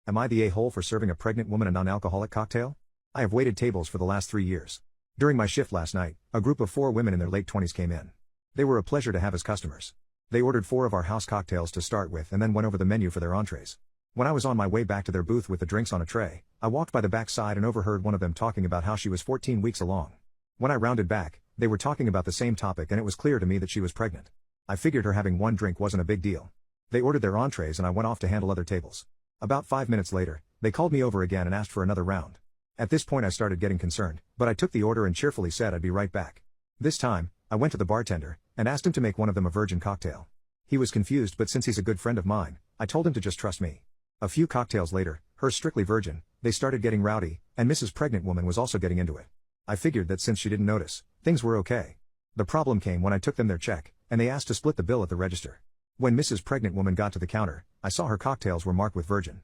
Am I the a-hole for serving a pregnant woman a non-alcoholic cocktail? I have waited tables for the last 3 years. During my shift last night, a group of 4 women in their late 20s came in. They were a pleasure to have as customers. They ordered 4 of our house cocktails to start with and then went over the menu for their entrees. When I was on my way back to their booth with the drinks on a tray, I walked by the back side and overheard one of them talking about how she was 14 weeks along. When I rounded back, they were talking about the same topic and it was clear to me that she was pregnant. I figured her having 1 drink wasn't a big deal. They ordered their entrees and I went off to handle other tables. About 5 minutes later, they called me over again and asked for another round. At this point I started getting concerned, but I took the order and cheerfully said I'd be right back. This time, I went to the bartender and asked him to make one of them a virgin cocktail. He was confused, but since he's a good friend of mine, I told him to just trust me. A few cocktails later, hers strictly virgin, they started getting rowdy, and Mrs. Pregnant Woman was also getting into it. I figured that since she didn't notice, things were okay. The problem came when I took them their check, and they asked to split the bill at the register. When Mrs. Pregnant Woman got to the counter, I saw her cocktails were marked with virgin.